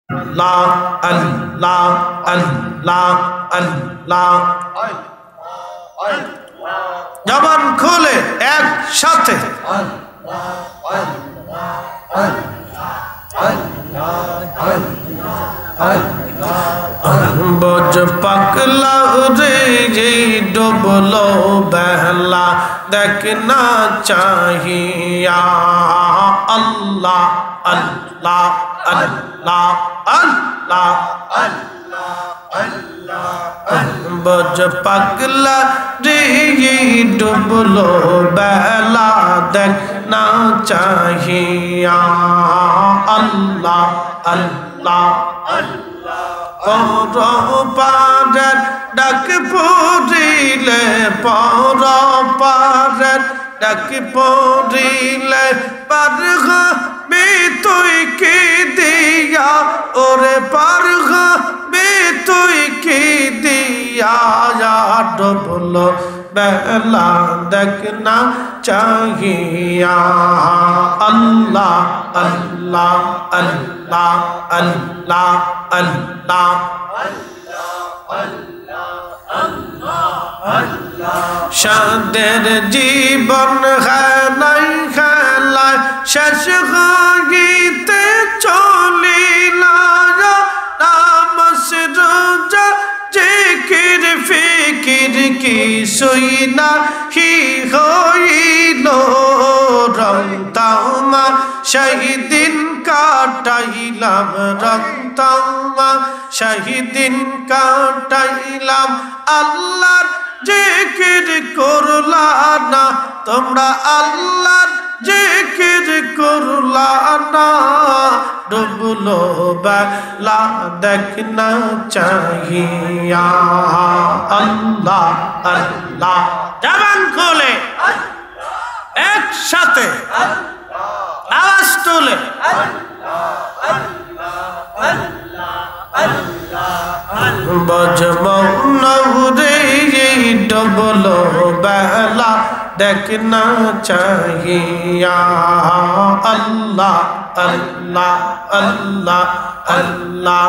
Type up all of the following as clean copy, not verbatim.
আল্লাহ আল্লাহ আল্লাহ আল্লাহ জবান খুলে একসাথে বজ পাকলা রে ডুবলো বেহলা দেখনা চাহিয়া আল্লাহ আল্লাহ আল্লাহ আল্লাহ বজ পাগলা রে ডুবলো বেলা দেখনা চাহিয়া আল্লাহ আল্লাহ পর পারের ডাক পড়িলে পর পারের ডাক পড়িলে পারগ বে তুই কি দিয়া ওরে পারগ বে তুই কি দিয়া ডুবলো বেলা দেখনা চাহিয়া আল্লাহ আল্লাহ আল্লাহ আল্লাহ আল্লাহ সাদের জীবন খানাই খেলায় শেষ হইতে চলিলা নামাজ রোজা জিকির ফিকির কিছুই নাহি হইল রং তামা শহীদিন কাটাইলাম রং তামা শহীদিন কাটাইলাম আল্লাহর জিকির করলা না তোমরা আল্লাহর জিকির করলা না ডুবলো বেলা দেখনা চাহিয়া আল্লাহ আল্লাহ জবান খুলে একসাথে আওয়াজ তুলে বজমৌনরে ডুবলো বেলা দেখনা চাহিয়া আল্লাহ আল্লাহ আল্লাহ আল্লাহ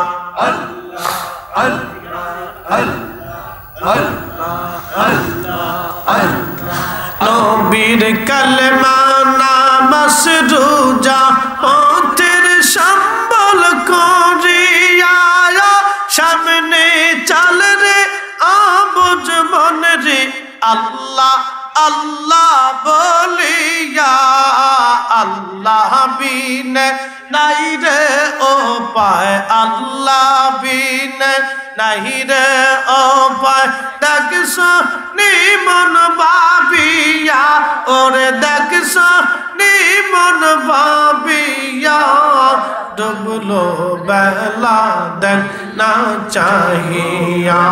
নবীর কালেমা নামাজ রোজা পথের সম্বল করিয়া সামনে চাল রে আবুজ মন রে আল্লাহ আল্লাহ বলিয়া আল্লাহ বিনে নাই রে ও পায় আল্লাহ বিনে নাই রে ও পায় দেখছ নিমন ভাবিয়া ওরে দেখছ নিমন ভাবিয়া ডুবলো বেলা দেখনা চাহিয়া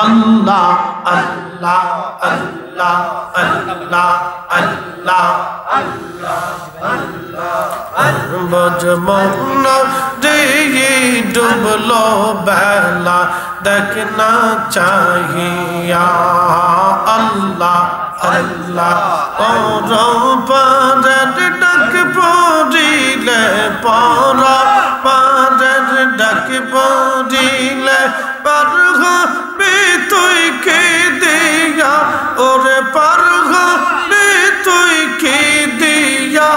আল্লাহ আল্লাহ আল্লাহ আল্লাহ আল্লাহ বজমৌন রে ডুবলো বেলা দেখনা চাহিয়া আল্লাহ আল্লাহ পর পারের ডাক পড়িলে পর পারের ডাক পড়িলে পারগ বে তুই কে দিয়া ওরে পারগ বে তুই কে দিয়া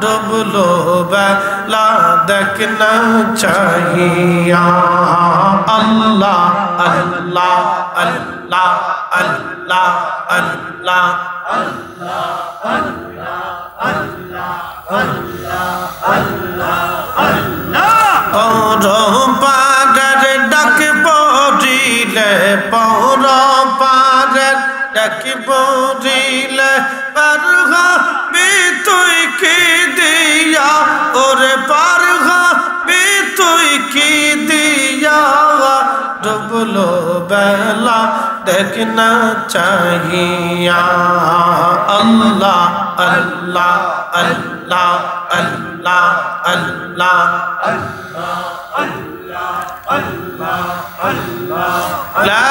ডুবলো বেলা দেখনা চাহিয়া আল্লাহ আল্লাহ আল্লাহ আল্লাহ আল্লাহ পর পারের ডাক পড়িলে পর পারের ডাক পড়িলে পারগ বে তুই কি দিয়া ওরে পারগ বে তুই কি দিয়া ডুবলো বেলা দেখনা চাহিয়া আল্লাহ আল্লাহ আল্লাহ আল্লাহ আল্লাহ লা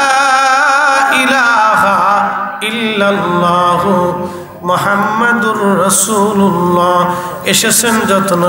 ইলাহা ইল্লাল্লাহু মুহাম্মাদুর রাসূলুল্লাহ এসেছেন যত